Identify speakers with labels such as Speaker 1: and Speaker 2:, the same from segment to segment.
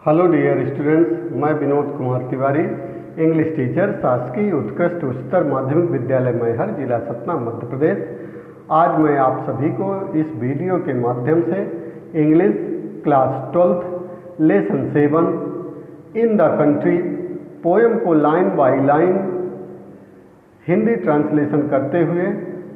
Speaker 1: Hello dear students, मैं Vinod Kumar Tiwari, English teacher, शासकीय उत्कृष्ट उच्चतर माध्यमिक विद्यालय मैहर, जिला सतना, मध्य प्रदेश। आज मैं आप सभी को इस वीडियो के माध्यम से English class 12 lesson 7 in the country poem को line by line Hindi translation करते हुए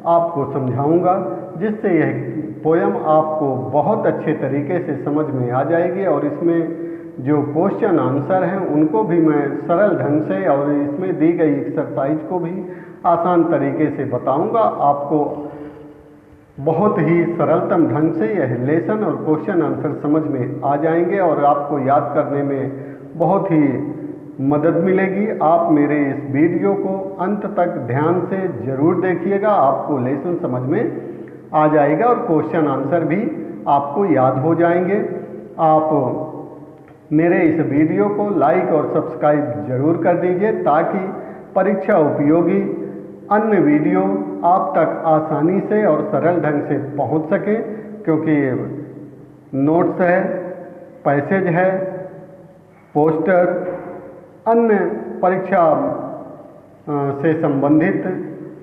Speaker 1: आपको समझाऊंगा, जिससे यह पोएम आपको बहुत अच्छे तरीके से समझ में आ जाएगी और इसमें जो क्वेश्चन आंसर हैं उनको भी मैं सरल ढंग से और इसमें दी गई एक्सरसाइज को भी आसान तरीके से बताऊंगा। आपको बहुत ही सरलतम ढंग से यह लेसन और क्वेश्चन आंसर समझ में आ जाएंगे और आपको याद करने में बहुत ही मदद मिलेगी। आप मेरे इस वीडियो को अंत तक ध्यान से ज़रूर देखिएगा, आपको लेसन समझ में आ जाएगा और क्वेश्चन आंसर भी आपको याद हो जाएंगे। आप मेरे इस वीडियो को लाइक और सब्सक्राइब जरूर कर दीजिए ताकि परीक्षा उपयोगी अन्य वीडियो आप तक आसानी से और सरल ढंग से पहुंच सके, क्योंकि नोट्स है, पैसेज है, पोस्टर, अन्य परीक्षा से संबंधित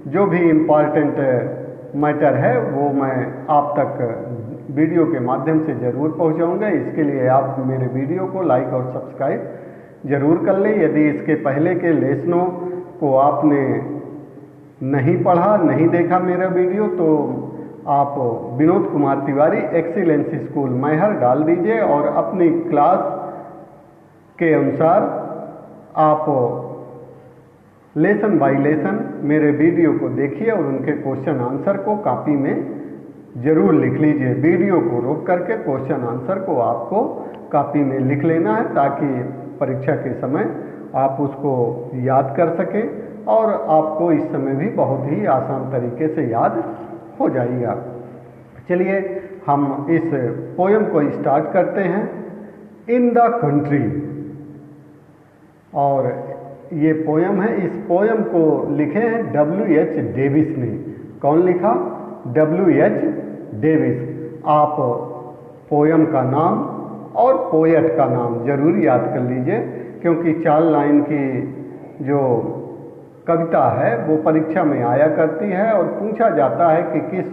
Speaker 1: जो भी इम्पॉर्टेंट मैटर है वो मैं आप तक वीडियो के माध्यम से ज़रूर पहुंचाऊंगा। इसके लिए आप मेरे वीडियो को लाइक और सब्सक्राइब ज़रूर कर लें। यदि इसके पहले के लेसनों को आपने नहीं पढ़ा, नहीं देखा मेरा वीडियो, तो आप विनोद कुमार तिवारी एक्सीलेंस स्कूल मैहर डाल दीजिए और अपनी क्लास के अनुसार आप लेसन बाय लेसन मेरे वीडियो को देखिए और उनके क्वेश्चन आंसर को कॉपी में ज़रूर लिख लीजिए। वीडियो को रोक करके क्वेश्चन आंसर को आपको कॉपी में लिख लेना है ताकि परीक्षा के समय आप उसको याद कर सकें और आपको इस समय भी बहुत ही आसान तरीके से याद हो जाएगा। चलिए हम इस पोएम को स्टार्ट करते हैं। इन द कंट्री, और ये पोएम है। इस पोएम को लिखे हैं W.H. डेविस ने। कौन लिखा? W.H. डेविस। आप पोएम का नाम और पोएट का नाम जरूर याद कर लीजिए, क्योंकि 4 लाइन की जो कविता है वो परीक्षा में आया करती है और पूछा जाता है कि किस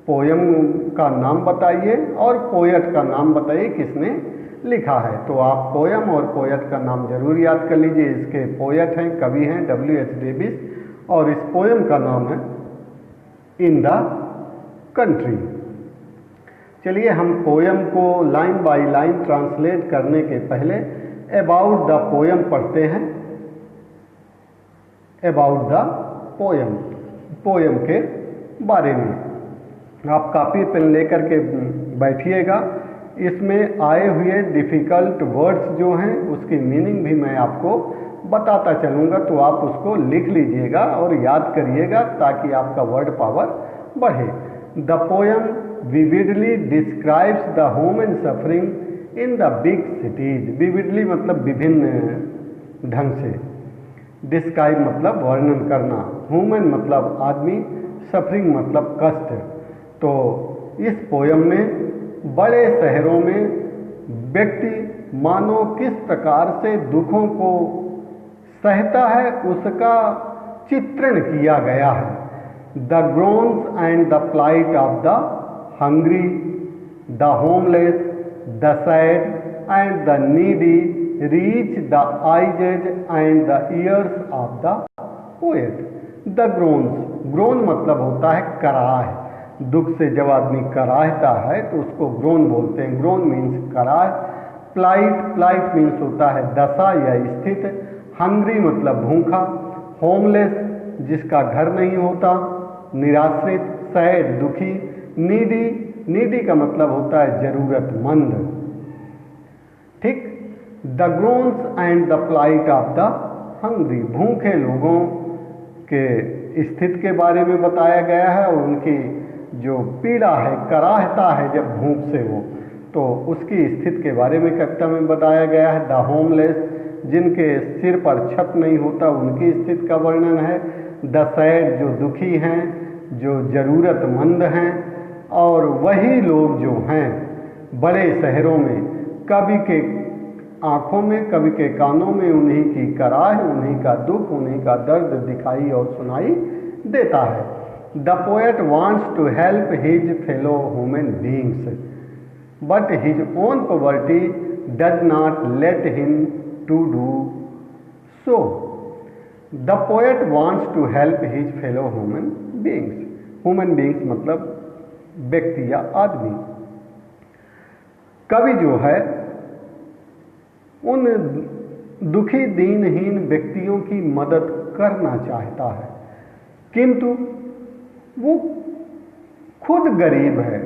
Speaker 1: पोएम का नाम बताइए और पोएट का नाम बताइए किसने लिखा है। तो आप पोएम और पोएट का नाम जरूर याद कर लीजिए। इसके पोएट हैं, कवि हैं W.H. डेविस और इस पोएम का नाम है इन द कंट्री। चलिए हम पोएम को लाइन बाय लाइन ट्रांसलेट करने के पहले अबाउट द पोएम पढ़ते हैं। अबाउट द पोएम, पोएम के बारे में आप कॉपी पेन लेकर के बैठिएगा। इसमें आए हुए डिफ़िकल्ट वर्ड्स जो हैं उसकी मीनिंग भी मैं आपको बताता चलूँगा, तो आप उसको लिख लीजिएगा और याद करिएगा ताकि आपका वर्ड पावर बढ़े। The poem vividly describes the human suffering in the big cities. Vividly मतलब विभिन्न ढंग से, डिस्क्राइब मतलब वर्णन करना, ह्यूमन मतलब आदमी, सफरिंग मतलब कष्ट। तो इस पोएम में बड़े शहरों में व्यक्ति मानो किस प्रकार से दुखों को सहता है उसका चित्रण किया गया है। The groans and the plight of the hungry, the homeless, the sad and the needy reach the eyes and the ears of the poet. The groans, groan मतलब होता है कराह। दुख से जब आदमी कराहता है तो उसको ग्रोन बोलते हैं। ग्रोन मीन्स कराह। प्लाइट, प्लाइट मीन्स होता है दशा या स्थित। हंग्री मतलब भूखा। होमलेस जिसका घर नहीं होता, निराश्रित। सैड दुखी। नीडी, नीडी का मतलब होता है जरूरतमंद। ठीक। The groans and the plight of the hungry, भूखे लोगों के स्थिति के बारे में बताया गया है और उनकी जो पीड़ा है, कराहता है जब भूख से वो, तो उसकी स्थिति के बारे में कविता में बताया गया है। द होमलेस, जिनके सिर पर छत नहीं होता, उनकी स्थिति का वर्णन है। द सैड, जो दुखी हैं, जो ज़रूरतमंद हैं। और वही लोग जो हैं बड़े शहरों में कवि के आँखों में, कवि के कानों में उन्हीं की कराह, उन्हीं का दुख, उन्हीं का दर्द दिखाई और सुनाई देता है। The poet wants to help his fellow human beings but his own poverty does not let him to do so. The poet wants to help his fellow human beings. Human beings मतलब व्यक्ति या आदमी। कवि जो है उन दुखी दीनहीन व्यक्तियों की मदद करना चाहता है, किंतु वो खुद गरीब है।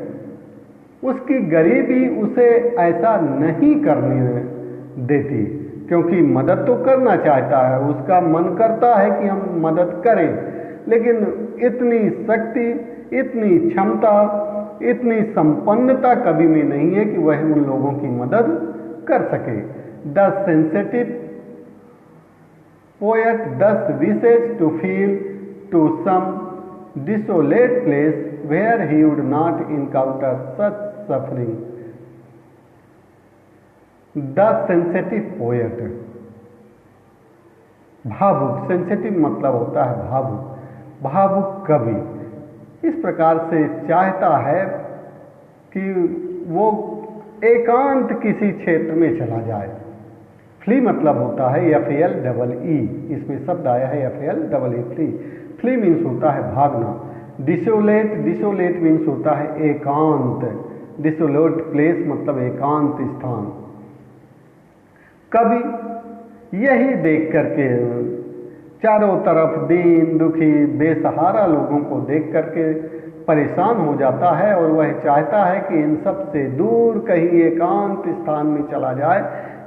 Speaker 1: उसकी गरीबी उसे ऐसा नहीं करने देती, क्योंकि मदद तो करना चाहता है, उसका मन करता है कि हम मदद करें, लेकिन इतनी शक्ति, इतनी क्षमता, इतनी संपन्नता कवि में नहीं है कि वह उन लोगों की मदद कर सके। The sensitive poet thus wishes to feel to some desolate place where he would not encounter such suffering. The sensitive poet, भावुक, सेंसिटिव मतलब होता है भावुक, भावुक कवि इस प्रकार से चाहता है कि वो एकांत किसी क्षेत्र में चला जाए। फ्ली मतलब होता है FLEE, इसमें शब्द आया है FLEE, फ्ली। फ्ली मीन्स होता है भागना। डिसोलेट, डिसोलेट मीन्स होता है एकांत। डिसोलेट प्लेस मतलब एकांत स्थान। कवि यही देख करके चारों तरफ दीन दुखी बेसहारा लोगों को देख करके परेशान हो जाता है और वह चाहता है कि इन सब से दूर कहीं एकांत स्थान में चला जाए,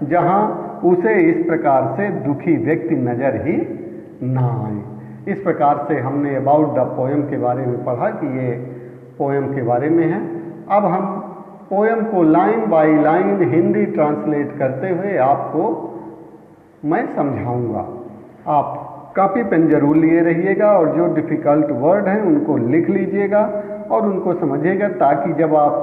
Speaker 1: जहां उसे इस प्रकार से दुखी व्यक्ति नजर ही ना आए। इस प्रकार से हमने अबाउट द पोएम के बारे में पढ़ा कि ये पोएम के बारे में है। अब हम पोएम को line by line Hindi translate करते हुए आपको मैं समझाऊंगा। आप कॉपी पेन जरूर लिए रहिएगा और जो डिफ़िकल्ट वर्ड हैं उनको लिख लीजिएगा और उनको समझिएगा, ताकि जब आप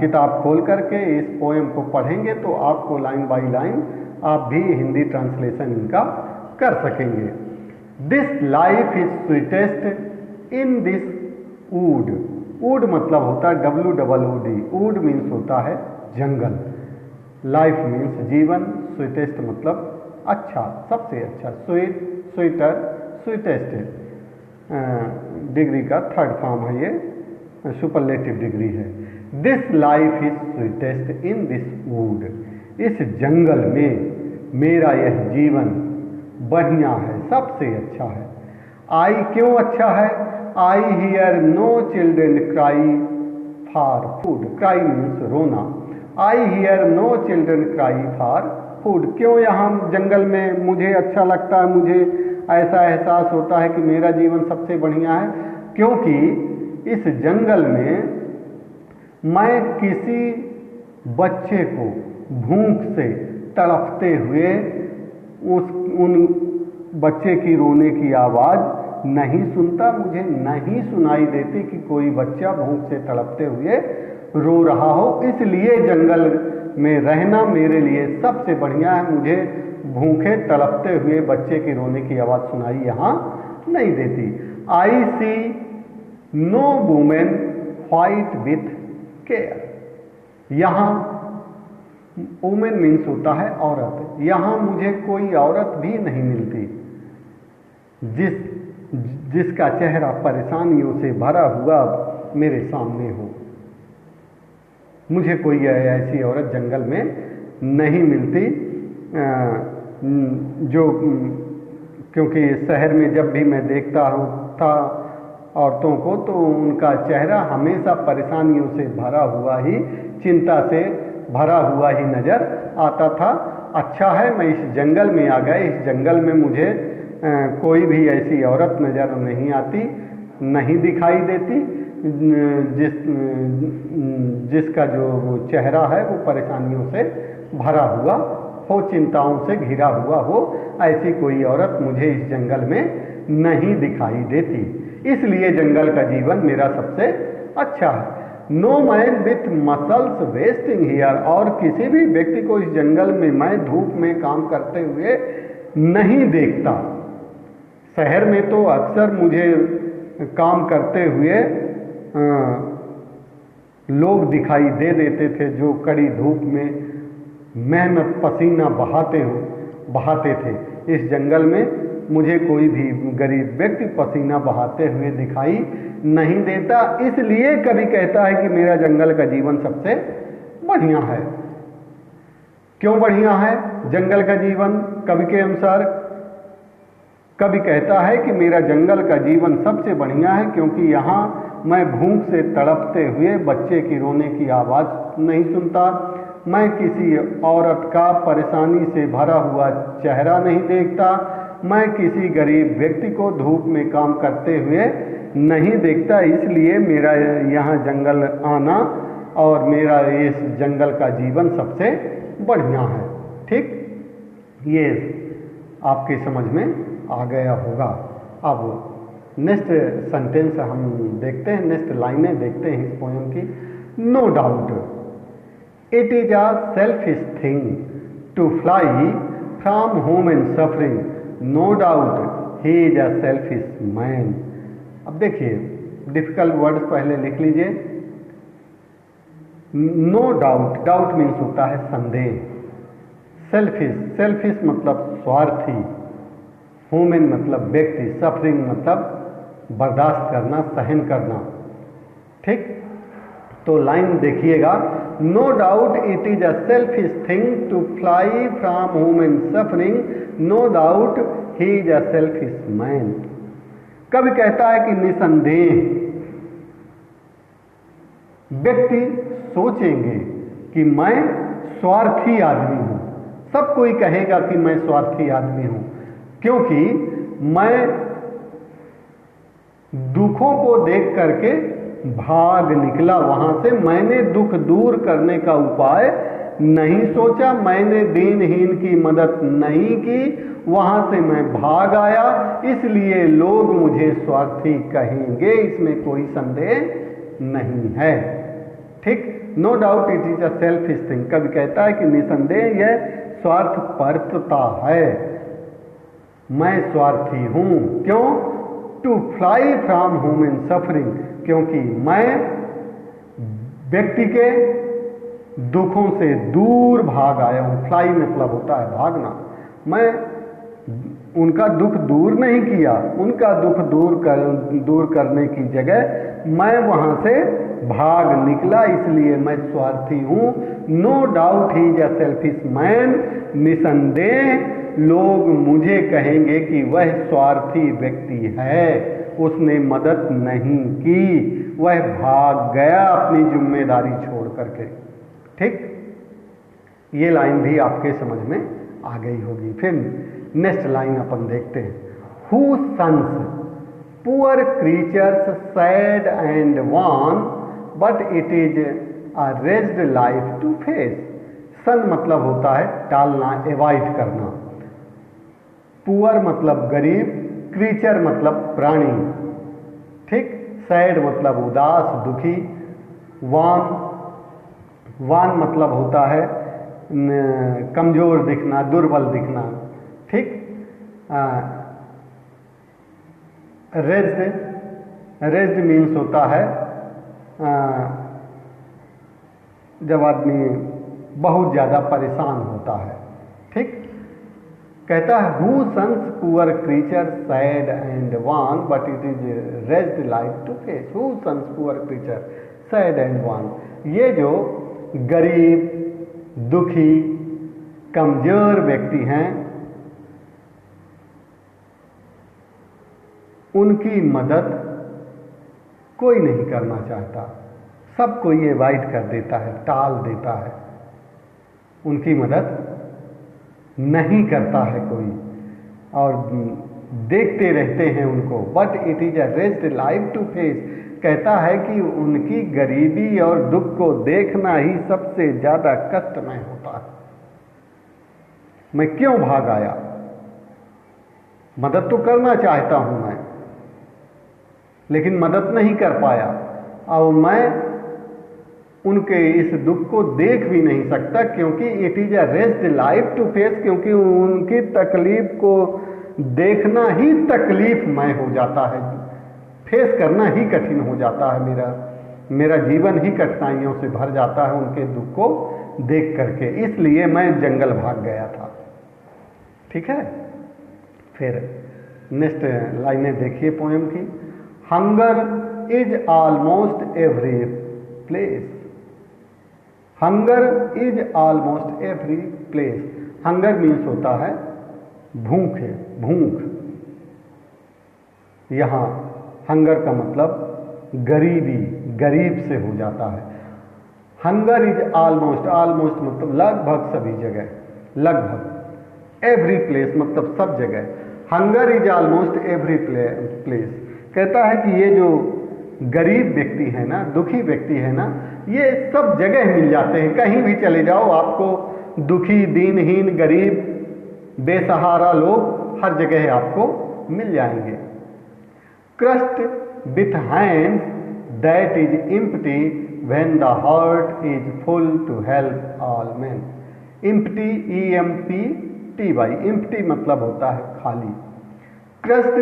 Speaker 1: किताब खोल करके इस पोएम को पढ़ेंगे तो आपको लाइन बाय लाइन आप भी हिंदी ट्रांसलेशन इनका कर सकेंगे। This life is sweetest in this would. Would मतलब होता है WOOD। वुड मीन्स होता है जंगल। लाइफ मीन्स जीवन। स्वीटेस्ट मतलब अच्छा, सबसे अच्छा। स्वीट, स्वीटर, स्वीटेस्ट डिग्री का थर्ड फॉर्म है, ये सुपरलेटिव डिग्री है। This life is sweetest in this would. इस जंगल में मेरा यह जीवन बढ़िया है, सबसे अच्छा है। आई क्यों अच्छा है? I hear no children cry for food. Cry means रोना। I hear no children cry for food. क्यों यहाँ जंगल में मुझे अच्छा लगता है, मुझे ऐसा एहसास होता है कि मेरा जीवन सबसे बढ़िया है? क्योंकि इस जंगल में मैं किसी बच्चे को भूख से तड़पते हुए उन बच्चे की रोने की आवाज़ नहीं सुनता। मुझे नहीं सुनाई देती कि कोई बच्चा भूख से तड़पते हुए रो रहा हो। इसलिए जंगल में रहना मेरे लिए सबसे बढ़िया है। मुझे भूखे तड़पते हुए बच्चे के रोने की आवाज़ सुनाई यहाँ नहीं देती। I see no women fight with care. यहाँ वुमेन मीन्स होता है औरत। यहाँ मुझे कोई औरत भी नहीं मिलती जिसका चेहरा परेशानियों से भरा हुआ मेरे सामने हो। मुझे कोई ऐसी औरत जंगल में नहीं मिलती जो, क्योंकि शहर में जब भी मैं देखता था औरतों को तो उनका चेहरा हमेशा परेशानियों से भरा हुआ ही, चिंता से भरा हुआ ही नज़र आता था। अच्छा है मैं इस जंगल में आ गया। इस जंगल में मुझे कोई भी ऐसी औरत नज़र नहीं आती, नहीं दिखाई देती जिसका जो चेहरा है वो परेशानियों से भरा हुआ हो, चिंताओं से घिरा हुआ हो। ऐसी कोई औरत मुझे इस जंगल में नहीं दिखाई देती। इसलिए जंगल का जीवन मेरा सबसे अच्छा है। No man with muscles wasting here, और किसी भी व्यक्ति को इस जंगल में मैं धूप में काम करते हुए नहीं देखता। शहर में तो अक्सर मुझे काम करते हुए लोग दिखाई दे देते थे जो कड़ी धूप में मेहनत पसीना बहाते थे। इस जंगल में मुझे कोई भी गरीब व्यक्ति पसीना बहाते हुए दिखाई नहीं देता, इसलिए कवि कहता है कि मेरा जंगल का जीवन सबसे बढ़िया है। क्यों बढ़िया है जंगल का जीवन कवि के अनुसार? कवि कहता है कि मेरा जंगल का जीवन सबसे बढ़िया है क्योंकि यहाँ मैं भूख से तड़पते हुए बच्चे की रोने की आवाज़ नहीं सुनता, मैं किसी औरत का परेशानी से भरा हुआ चेहरा नहीं देखता, मैं किसी गरीब व्यक्ति को धूप में काम करते हुए नहीं देखता। इसलिए मेरा यहाँ जंगल आना और मेरा इस जंगल का जीवन सबसे बढ़िया है। ठीक, ये आपके समझ में आ गया होगा। अब नेक्स्ट सेंटेंस हम देखते हैं, नेक्स्ट लाइनें देखते हैं इस पोएम की। No doubt it is a selfish thing to fly from home and suffering, no doubt he is a selfish man. अब देखिए डिफिकल्ट वर्ड्स पहले लिख लीजिए। नो डाउट, डाउट मीन्स होता है संदेह। सेल्फिश, सेल्फिश मतलब स्वार्थी। ह्यूमन मतलब व्यक्ति। सफरिंग मतलब बर्दाश्त करना, सहन करना। ठीक, तो लाइन देखिएगा। No doubt it is a selfish thing to fly from home and suffering, no doubt he is a selfish man. कवि कहता है कि निसंदेह व्यक्ति सोचेंगे कि मैं स्वार्थी आदमी हूं। सब कोई कहेगा कि मैं स्वार्थी आदमी हूं क्योंकि मैं दुखों को देख करके भाग निकला वहां से। मैंने दुख दूर करने का उपाय नहीं सोचा, मैंने दीनहीन की मदद नहीं की, वहां से मैं भाग आया, इसलिए लोग मुझे स्वार्थी कहेंगे, इसमें कोई संदेह नहीं है। ठीक, no doubt it is a selfish thing. कवि कहता है कि निसंदेह यह स्वार्थपरता है। मैं स्वार्थी हूं। क्यों? To fly from home and suffering, क्योंकि मैं व्यक्ति के दुखों से दूर भाग आया हूं। फ्लाई मतलब होता है भागना। मैं उनका दुख दूर नहीं किया, उनका दुख दूर करने की जगह मैं वहां से भाग निकला, इसलिए मैं स्वार्थी हूं। No doubt he is a selfish man, निसंदेह लोग मुझे कहेंगे कि वह स्वार्थी व्यक्ति है, उसने मदद नहीं की, वह भाग गया अपनी जिम्मेदारी छोड़ करके। ठीक, ये लाइन भी आपके समझ में आ गई होगी। फिर नेक्स्ट लाइन अपन देखते हैं। Who shuns poor creatures sad and wan, but it is a raised life to face. Shun मतलब होता है टालना, एवॉइड करना। पुअर मतलब गरीब, क्रीचर मतलब प्राणी। ठीक, सैड मतलब उदास, दुखी। वान मतलब होता है कमजोर दिखना, दुर्बल दिखना। ठीक, रेज्ड मीन्स होता है जब आदमी बहुत ज्यादा परेशान होता है। ठीक, कहता है who shuns poor creature sad and wan, but it is raised life to face. Who shuns poor creature sad and wan, ये जो गरीब, दुखी, कमजोर व्यक्ति हैं, उनकी मदद कोई नहीं करना चाहता। सब कोई एवॉइड कर देता है, टाल देता है, उनकी मदद नहीं करता है कोई, और देखते रहते हैं उनको। But it is a raised life to face, कहता है कि उनकी गरीबी और दुख को देखना ही सबसे ज्यादा कष्टमय होता है। मैं क्यों भाग आया? मदद तो करना चाहता हूं मैं, लेकिन मदद नहीं कर पाया। और मैं उनके इस दुख को देख भी नहीं सकता, क्योंकि it is a rest life to face, क्योंकि उनकी तकलीफ को देखना ही तकलीफमय हो जाता है, फेस करना ही कठिन हो जाता है। मेरा जीवन ही कठिनाइयों से भर जाता है उनके दुख को देख करके, इसलिए मैं जंगल भाग गया था। ठीक है, फिर नेक्स्ट लाइनें देखिए पोएम की। Hunger is almost every place, hunger is almost every place. Hunger means होता है भूख है, भूख। यहाँ हंगर का मतलब गरीबी, गरीब से हो जाता है। हंगर इज ऑलमोस्ट, ऑलमोस्ट मतलब लगभग सभी जगह, लगभग। एवरी प्लेस मतलब सब जगह। Hunger is almost every place कहता है कि ये जो गरीब व्यक्ति है ना, दुखी व्यक्ति है ना, ये सब जगह मिल जाते हैं। कहीं भी चले जाओ आपको दुखी, दीनहीन, गरीब, बेसहारा लोग हर जगह आपको मिल जाएंगे। Crust with hands that is empty when the heart is full to help all men. Empty, E-M-P-T-Y, empty मतलब होता है खाली। Crushed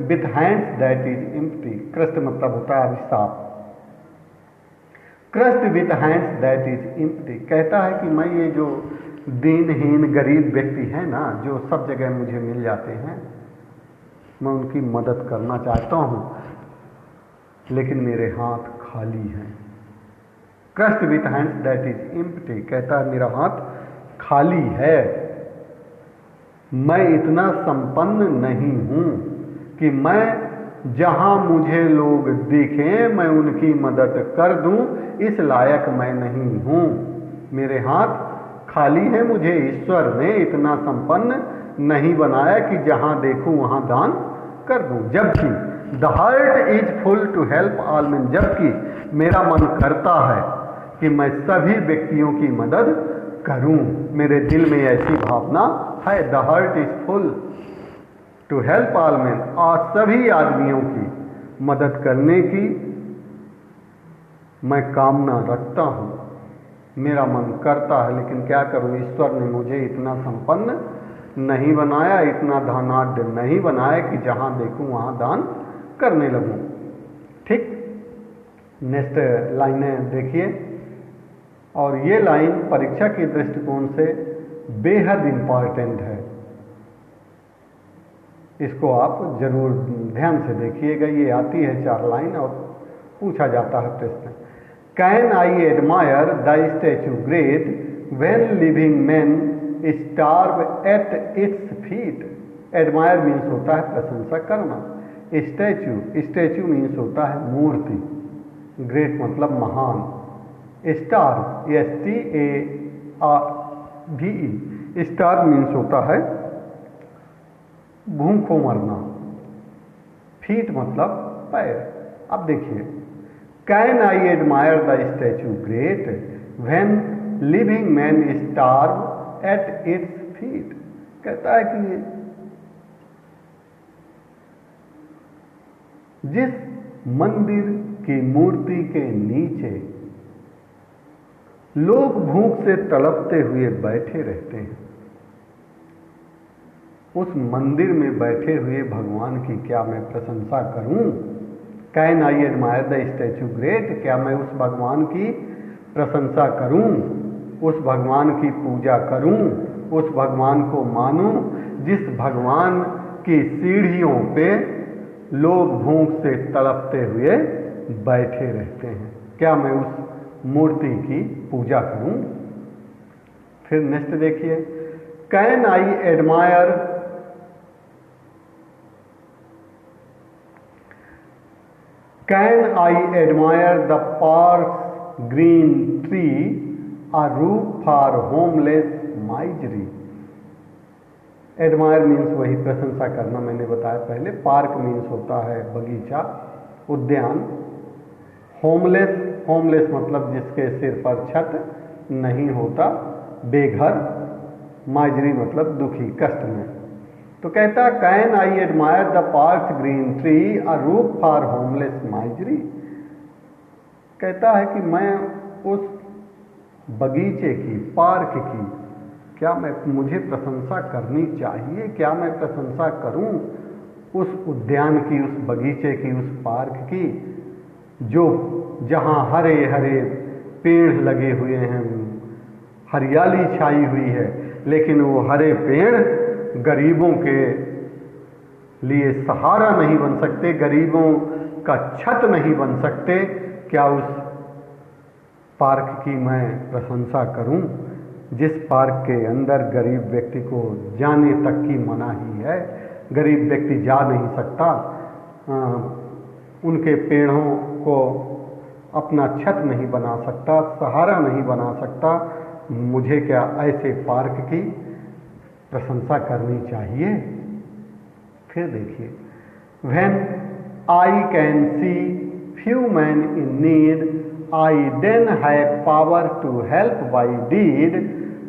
Speaker 1: with hands that is empty, crushed मतलब होता है अभिशाप। Crushed with hands that is empty कहता है कि मैं ये जो दीनहीन गरीब व्यक्ति है ना, जो सब जगह मुझे मिल जाते हैं, मैं उनकी मदद करना चाहता हूँ, लेकिन मेरे हाथ खाली हैं। Crust with hands that is empty कहता है मेरा हाथ खाली है। मैं इतना संपन्न नहीं हूं कि मैं जहां मुझे लोग दिखें मैं उनकी मदद कर दूं, इस लायक मैं नहीं हूं। मेरे हाथ खाली है, मुझे ईश्वर ने इतना संपन्न नहीं बनाया कि जहां देखूं वहां दान कर दूं। जबकि the heart is full to help all man, जबकि मेरा मन करता है कि मैं सभी व्यक्तियों की मदद करूं। मेरे दिल में ऐसी भावना है। The heart is full to help all man, और सभी आदमियों की मदद करने की मैं कामना रखता हूं। मेरा मन करता है, लेकिन क्या करूं, ईश्वर ने मुझे इतना संपन्न नहीं बनाया, इतना धनाढ्य नहीं बनाया कि जहां देखूं वहां दान करने लगूं। ठीक, नेक्स्ट लाइनें देखिए, और ये लाइन परीक्षा के दृष्टिकोण से बेहद इंपॉर्टेंट है। इसको आप जरूर ध्यान से देखिएगा। ये आती है 4 लाइन और पूछा जाता है प्रश्न। Can I admire the statue great when living man starve at its feet. Admire means होता है प्रशंसा करना। स्टैचू, स्टैचू मीन्स होता है मूर्ति। ग्रेट मतलब महान। स्टार, S-T-A-R-V-E, स्टार मीन्स होता है भूखों मरना। फीट मतलब पैर। अब देखिए, can I admire the statue great when living man starve at its feet. कहता है कि जिस मंदिर की मूर्ति के नीचे लोग भूख से तड़पते हुए बैठे रहते हैं, उस मंदिर में बैठे हुए भगवान की क्या मैं प्रशंसा करूं? Can I admire the statue great, क्या मैं उस भगवान की प्रशंसा करूं, उस भगवान की पूजा करूं, उस भगवान को मानूं जिस भगवान की सीढ़ियों पे लोग भूख से तड़पते हुए बैठे रहते हैं? क्या मैं उस मूर्ति की पूजा करूं? फिर नेक्स्ट देखिए, can I admire the parks green tree a roof for homeless misery। Admire means वही प्रशंसा करना, मैंने बताया पहले। पार्क मीन्स होता है बगीचा, उद्यान। होमलेस, होमलेस मतलब जिसके सिर पर छत नहीं होता, बेघर। माइजरी मतलब दुखी, कष्ट में। तो कहता can I admire the park green tree a roof for homeless misery. कहता है कि मैं उस बगीचे की, पार्क की, क्या मुझे प्रशंसा करनी चाहिए? क्या मैं प्रशंसा करूं उस उद्यान की, उस बगीचे की, उस पार्क की, जो जहां हरे हरे पेड़ लगे हुए हैं, हरियाली छाई हुई है, लेकिन वो हरे पेड़ गरीबों के लिए सहारा नहीं बन सकते, गरीबों का छत नहीं बन सकते? क्या उस पार्क की मैं प्रशंसा करूं, जिस पार्क के अंदर गरीब व्यक्ति को जाने तक की मनाही है? गरीब व्यक्ति जा नहीं सकता, उनके पेड़ों को अपना छत नहीं बना सकता, सहारा नहीं बना सकता। मुझे क्या ऐसे पार्क की प्रशंसा करनी चाहिए? फिर देखिए, When I can see few men in need, I then have power to help by deed,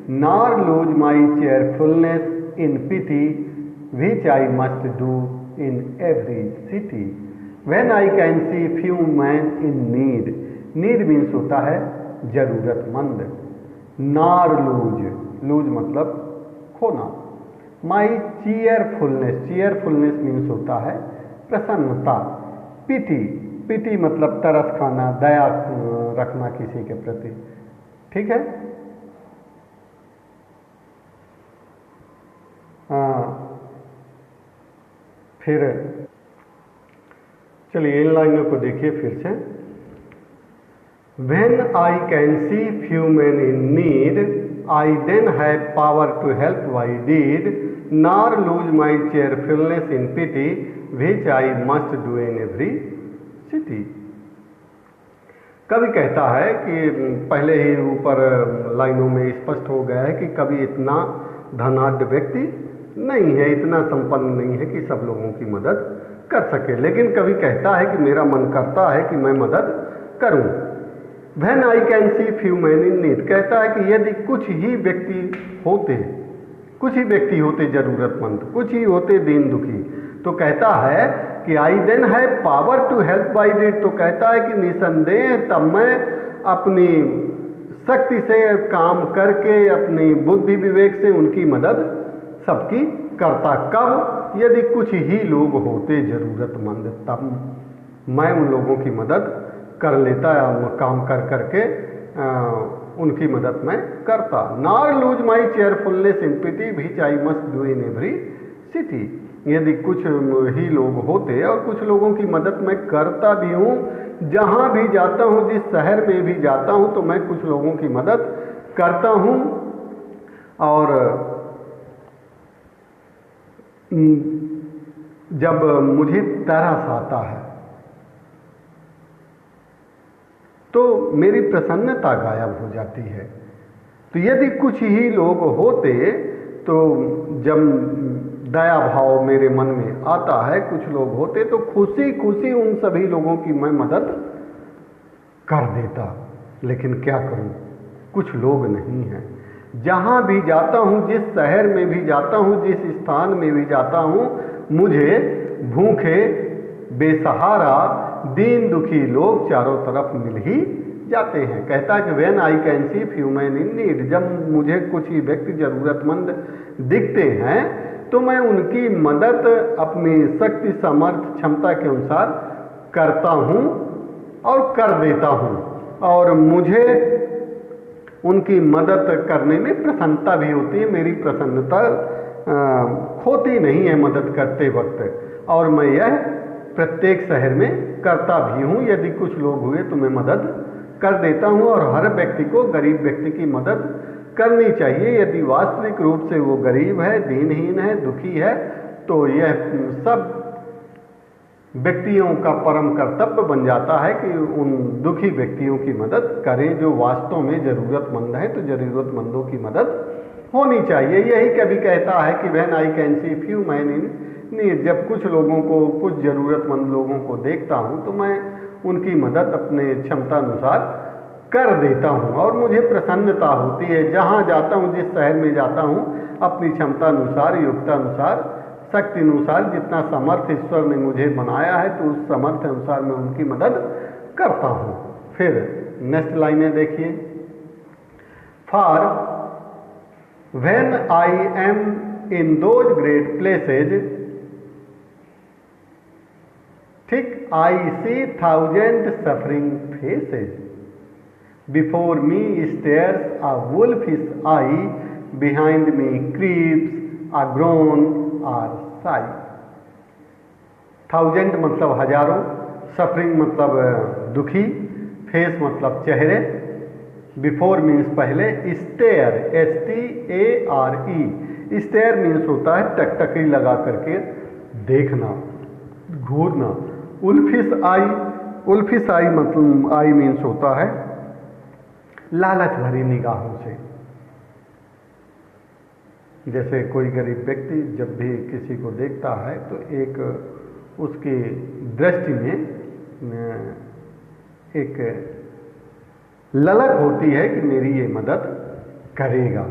Speaker 1: nor lose my cheerfulness in pity, which I must do in every city. When I can see few men in need, need means होता है जरूरतमंद, nor lose मतलब खोना, माई cheerfulness, cheerfulness means होता है प्रसन्नता, पिटी मतलब तरस खाना, दया रखना किसी के प्रति, ठीक है। फिर चलिए इन लाइनों को देखिए फिर से। When I can see few men in need, I then have power to help by deed, nor lose my cheerfulness in pity, which I must do in every city. कवि कहता है कि पहले ही ऊपर लाइनों में स्पष्ट हो गया है कि कवि इतना धनाढ्य व्यक्ति नहीं है, इतना संपन्न नहीं है कि सब लोगों की मदद कर सके, लेकिन कवि कहता है कि मेरा मन करता है कि मैं मदद करूं। When I can see few men in need, कहता है कि यदि कुछ ही व्यक्ति होते जरूरतमंद, कुछ ही होते दीन दुखी, तो कहता है कि I then have power to help by deed, तो कहता है कि निसंदेह तब मैं अपनी शक्ति से काम करके, अपनी बुद्धि विवेक से उनकी मदद सबकी करता। कब? यदि कुछ ही लोग होते जरूरतमंद, तब मैं उन लोगों की मदद कर लेता, काम कर करके उनकी मदद मैं करता। Nor lose my cheerfulness in pity, which I must do in every city. यदि कुछ ही लोग होते और कुछ लोगों की मदद मैं करता भी हूँ, जहाँ भी जाता हूँ, जिस शहर में भी जाता हूँ, तो मैं कुछ लोगों की मदद करता हूँ। और जब मुझे तरस आता है तो मेरी प्रसन्नता गायब हो जाती है। तो यदि कुछ ही लोग होते, तो जब दया भाव मेरे मन में आता है, कुछ लोग होते तो खुशी खुशी उन सभी लोगों की मैं मदद कर देता। लेकिन क्या करूं, कुछ लोग नहीं हैं। जहां भी जाता हूं, जिस शहर में भी जाता हूं, जिस स्थान में भी जाता हूं, मुझे भूखे, बेसहारा, दीन दुखी लोग चारों तरफ मिल ही जाते हैं। कहता है कि when I can see few man in need, जब मुझे कुछ ही व्यक्ति जरूरतमंद दिखते हैं, तो मैं उनकी मदद अपनी शक्ति, सामर्थ्य, क्षमता के अनुसार करता हूं और कर देता हूं। और मुझे उनकी मदद करने में प्रसन्नता भी होती है। मेरी प्रसन्नता खोती नहीं है मदद करते वक्त। और मैं यह प्रत्येक शहर में करता भी हूँ। यदि कुछ लोग हुए तो मैं मदद कर देता हूँ। और हर व्यक्ति को, गरीब व्यक्ति की मदद करनी चाहिए। यदि वास्तविक रूप से वो गरीब है, दीनहीन है, दुखी है, तो यह सब व्यक्तियों का परम कर्तव्य बन जाता है कि उन दुखी व्यक्तियों की मदद करें। जो वास्तव में ज़रूरतमंद है, तो ज़रूरतमंदों की मदद होनी चाहिए। यही कभी कहता है कि when I can see few man in need, जब कुछ लोगों को, कुछ ज़रूरतमंद लोगों को देखता हूँ, तो मैं उनकी मदद अपने क्षमता अनुसार कर देता हूँ और मुझे प्रसन्नता होती है। जहाँ जाता हूँ, जिस शहर में जाता हूँ, अपनी क्षमता अनुसार, योग्यता अनुसार, शक्ति अनुसार, जितना सामर्थ्य ईश्वर ने मुझे बनाया है, तो उस सामर्थ्य अनुसार मैं उनकी मदद करता हूँ। फिर नेक्स्ट लाइनें देखिए। For when I am in those great places, ठीक, I see thousand suffering faces, before me stares a wolfish eye, behind me creeps a groan are sigh. Thousand मतलब हजारों, सफरिंग मतलब दुखी, फेस मतलब चेहरे, बिफोर मीन्स पहले, stare STARE, stare means होता है टकटकी लगा करके देखना, घूरना। उल्फिश आई, उल्फिश आई मतलब आई मीन्स होता है लालच भरी निगाहों से। जैसे कोई गरीब व्यक्ति जब भी किसी को देखता है तो एक उसकी दृष्टि में एक ललक होती है कि मेरी ये मदद करेगा।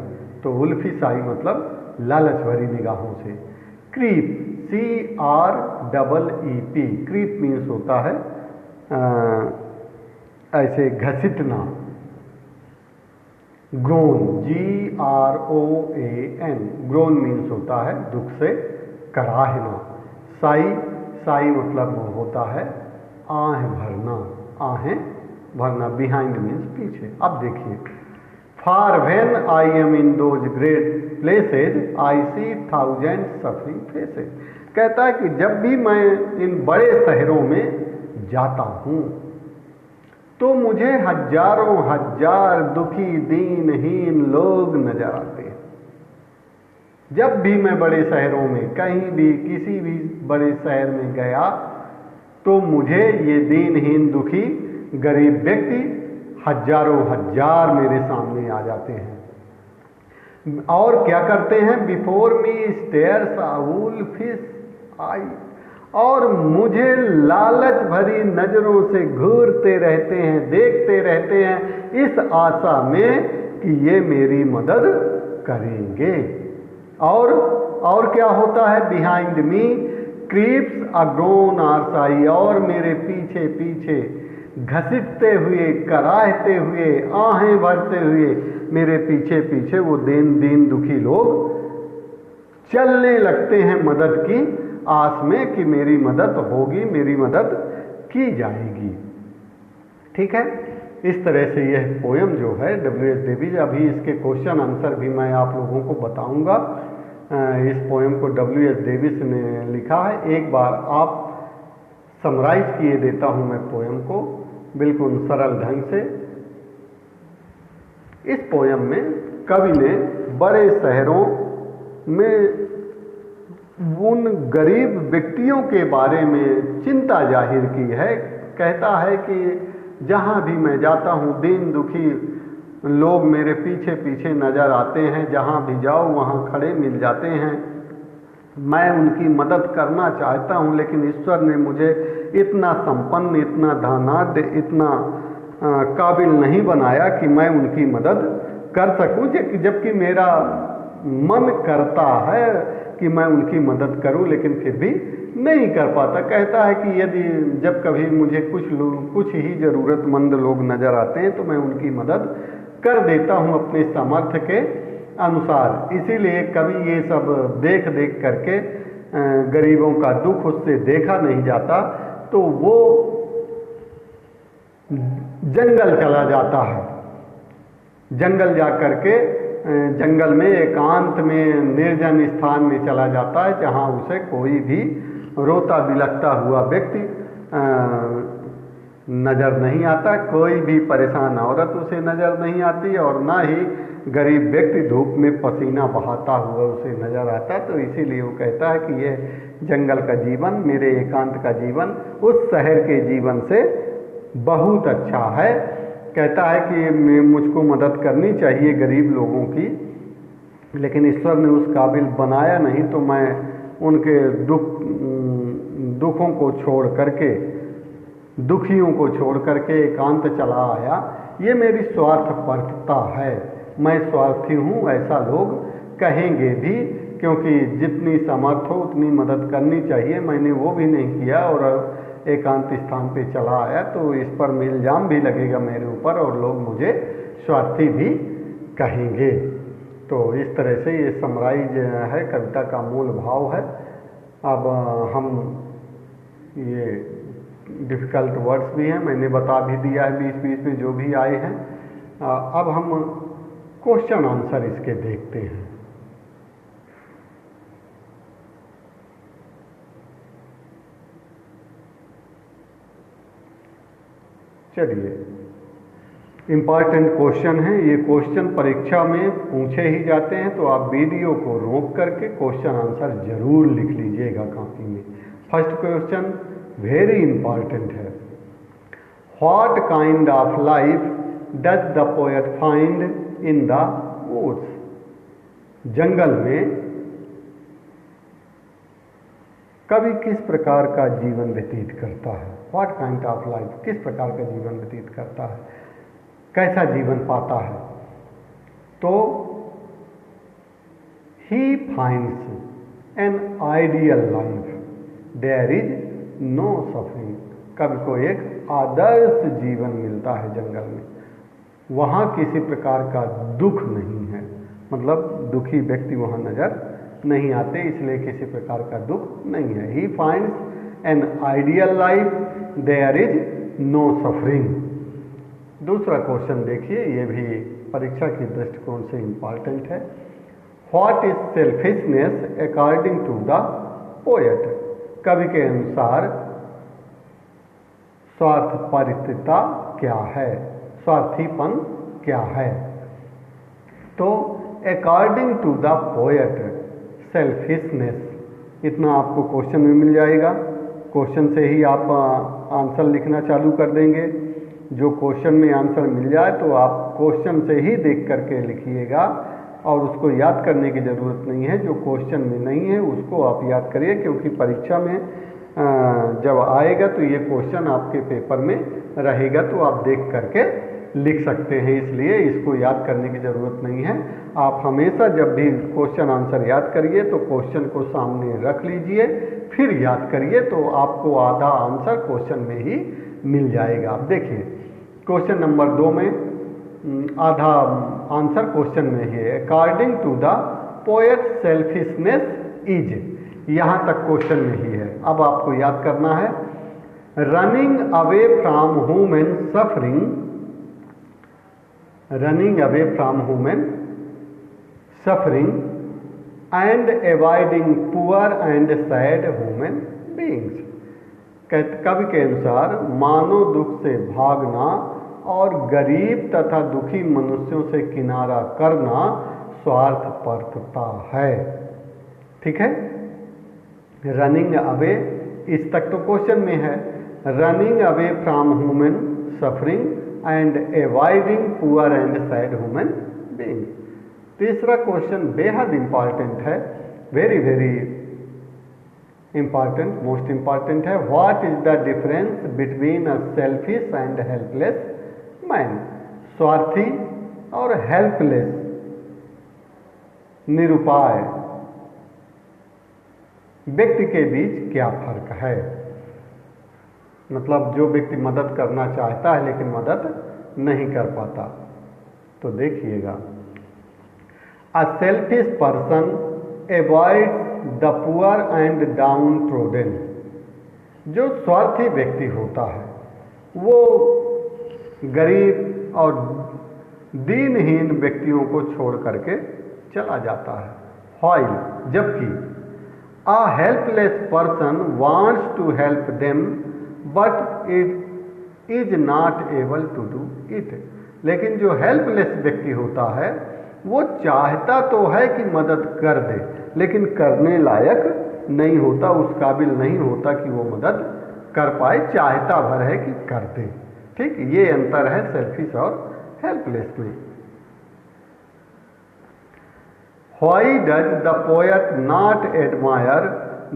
Speaker 1: तो उल्फिश आई मतलब लालच भरी निगाहों से। क्रीप CREEP, क्रीप मीन्स होता है ऐसे घसीटना। ग्रोन GROAN, ग्रोन मीन्स होता है दुख से कराहना। साई, साई मतलब होता है आह भरना, आहें भरना। बिहाइंड मीन्स पीछे। अब देखिए, for when I am in those great places I see thousand suffering faces. कहता है कि जब भी मैं इन बड़े शहरों में जाता हूँ तो मुझे हजारों हजार दुखी दीनहीन लोग नजर आते हैं। जब भी मैं बड़े शहरों में, कहीं भी किसी भी बड़े शहर में गया तो मुझे ये दीनहीन दुखी गरीब व्यक्ति हजारों हजार मेरे सामने आ जाते हैं। और क्या करते हैं? Before me stares a wolfish आई, और मुझे लालच भरी नजरों से घूरते रहते हैं, देखते रहते हैं इस आशा में कि ये मेरी मदद करेंगे। और क्या होता है? Behind me creeps a groan are sigh, और मेरे पीछे पीछे घसीटते हुए, कराहते हुए, आहें भरते हुए मेरे पीछे पीछे वो दीन दुखी लोग चलने लगते हैं मदद की आस में कि मेरी मदद होगी, मेरी मदद की जाएगी। ठीक है, इस तरह से यह पोयम जो है W.S. डेविस, अभी इसके क्वेश्चन आंसर भी मैं आप लोगों को बताऊंगा। इस पोयम को W.S. डेविस ने लिखा है। एक बार आप समराइज किए देता हूं मैं पोयम को बिल्कुल सरल ढंग से। इस पोयम में कवि ने बड़े शहरों में उन गरीब व्यक्तियों के बारे में चिंता जाहिर की है। कहता है कि जहाँ भी मैं जाता हूँ दीन दुखी लोग मेरे पीछे पीछे नजर आते हैं, जहाँ भी जाओ वहाँ खड़े मिल जाते हैं। मैं उनकी मदद करना चाहता हूँ, लेकिन ईश्वर ने मुझे इतना संपन्न, इतना धनाढ्य, इतना काबिल नहीं बनाया कि मैं उनकी मदद कर सकूँ, जबकि मेरा मन करता है कि मैं उनकी मदद करूं, लेकिन फिर भी नहीं कर पाता। कहता है कि यदि जब कभी मुझे कुछ ही ज़रूरतमंद लोग नज़र आते हैं तो मैं उनकी मदद कर देता हूं अपने सामर्थ्य के अनुसार। इसीलिए कभी ये सब देख करके गरीबों का दुख उससे देखा नहीं जाता, तो वो जंगल चला जाता है। जंगल जा करके जंगल में एकांत में निर्जन स्थान में चला जाता है, जहाँ उसे कोई भी रोता बिलखता हुआ व्यक्ति नज़र नहीं आता, कोई भी परेशान औरत उसे नज़र नहीं आती, और ना ही गरीब व्यक्ति धूप में पसीना बहाता हुआ उसे नज़र आता। तो इसीलिए वो कहता है कि यह जंगल का जीवन, मेरे एकांत का जीवन उस शहर के जीवन से बहुत अच्छा है। कहता है कि मुझको मदद करनी चाहिए गरीब लोगों की, लेकिन ईश्वर ने उस काबिल बनाया नहीं, तो मैं उनके दुखों को छोड़ करके, दुखियों को छोड़ करके एकांत चला आया। ये मेरी स्वार्थपरता है, मैं स्वार्थी हूँ, ऐसा लोग कहेंगे भी, क्योंकि जितनी समर्थ हो उतनी मदद करनी चाहिए। मैंने वो भी नहीं किया, और एकांत स्थान पे चला आया, तो इस पर इल्ज़ाम भी लगेगा मेरे ऊपर और लोग मुझे स्वार्थी भी कहेंगे। तो इस तरह से ये समराइज है, कविता का मूल भाव है। अब हम ये डिफ़िकल्ट वर्ड्स भी हैं, मैंने बता भी दिया है बीच बीच में जो भी आए हैं। अब हम क्वेश्चन आंसर इसके देखते हैं। चलिए, इम्पॉर्टेंट क्वेश्चन है ये। क्वेश्चन परीक्षा में पूछे ही जाते हैं, तो आप वीडियो को रोक करके क्वेश्चन आंसर जरूर लिख लीजिएगा कॉपी में। फर्स्ट क्वेश्चन वेरी इंपॉर्टेंट है। What kind of life does the poet find in the woods? जंगल में कवि किस प्रकार का जीवन व्यतीत करता है? व्हाट काइंड ऑफ लाइफ, किस प्रकार का जीवन व्यतीत करता है, कैसा जीवन पाता है? तो he finds an ideal life there is no suffering. कवि को एक आदर्श जीवन मिलता है जंगल में, वहाँ किसी प्रकार का दुख नहीं है, मतलब दुखी व्यक्ति वहाँ नजर नहीं आते, इसलिए किसी प्रकार का दुख नहीं है। He finds an ideal life there is no suffering. दूसरा क्वेश्चन देखिए, ये भी परीक्षा के दृष्टिकोण से इम्पॉर्टेंट है। What is selfishness according to the poet? कवि के अनुसार स्वार्थपरता क्या है, स्वार्थीपन क्या है? तो according to the poet selfishness, इतना आपको क्वेश्चन में मिल जाएगा। क्वेश्चन से ही आप आंसर लिखना चालू कर देंगे। जो क्वेश्चन में आंसर मिल जाए तो आप क्वेश्चन से ही देख करके लिखिएगा, और उसको याद करने की ज़रूरत नहीं है। जो क्वेश्चन में नहीं है उसको आप याद करिए, क्योंकि परीक्षा में जब आएगा तो ये क्वेश्चन आपके पेपर में रहेगा, तो आप देख करके लिख सकते हैं, इसलिए इसको याद करने की ज़रूरत नहीं है। आप हमेशा जब भी क्वेश्चन आंसर याद करिए तो क्वेश्चन को सामने रख लीजिए, फिर याद करिए, तो आपको आधा आंसर क्वेश्चन में ही मिल जाएगा। आप देखिए क्वेश्चन नंबर 2 में आधा आंसर क्वेश्चन में ही है। According to the poet selfishness is, यहाँ तक क्वेश्चन में ही है। अब आपको याद करना है, running away from human suffering, running away from human suffering and avoiding poor and sad human beings. कवि के अनुसार मानव दुख से भागना और गरीब तथा दुखी मनुष्यों से किनारा करना स्वार्थपरता है। ठीक है, रनिंग अवे, इस तक तो क्वेश्चन में है। Running away from human suffering and avoiding poor and sad human beings. तीसरा क्वेश्चन बेहद इंपॉर्टेंट है, very very important, most important है। What is the difference between a selfish and helpless man? स्वार्थी और हेल्पलेस, निरुपाय व्यक्ति के बीच क्या फर्क है? मतलब जो व्यक्ति मदद करना चाहता है लेकिन मदद नहीं कर पाता। तो देखिएगा, a selfish person avoids the poor and down trodden. जो स्वार्थी व्यक्ति होता है वो गरीब और दीनहीन व्यक्तियों को छोड़ करके चला जाता है। व्हाइल, जबकि a helpless person wants to help them but it is not able to do it. लेकिन जो हेल्पलेस व्यक्ति होता है वो चाहता तो है कि मदद कर दे, लेकिन करने लायक नहीं होता, उस काबिल नहीं होता कि वो मदद कर पाए, चाहता भर है कि कर दे। ठीक, ये अंतर है सेल्फिश और हेल्पलेस में। Why does the poet not admire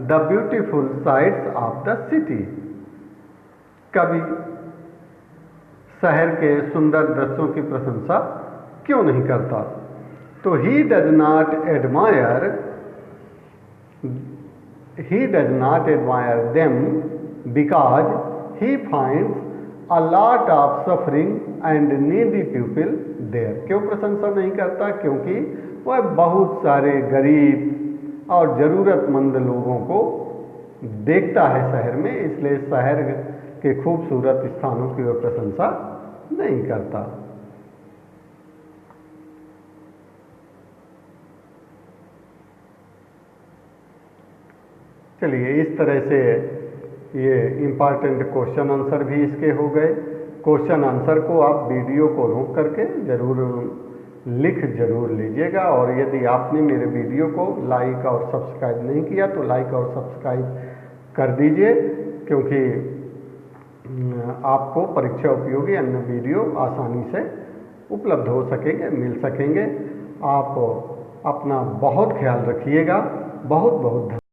Speaker 1: the beautiful sites of the city? कवि शहर के सुंदर दृश्यों की प्रशंसा क्यों नहीं करता? तो he does not admire them because he finds a lot of suffering and needy people there. क्यों प्रशंसा नहीं करता? क्योंकि वह बहुत सारे गरीब और ज़रूरतमंद लोगों को देखता है शहर में, इसलिए शहर के खूबसूरत स्थानों की वह प्रशंसा नहीं करता। चलिए, इस तरह से ये इम्पॉर्टेंट क्वेश्चन आंसर भी इसके हो गए। क्वेश्चन आंसर को आप वीडियो को रोक करके लिख जरूर लीजिएगा, और यदि आपने मेरे वीडियो को लाइक और सब्सक्राइब नहीं किया तो लाइक और सब्सक्राइब कर दीजिए, क्योंकि आपको परीक्षा उपयोगी अन्य वीडियो आसानी से उपलब्ध हो सकेंगे, मिल सकेंगे। आप अपना बहुत ख्याल रखिएगा। बहुत बहुत धन्यवाद।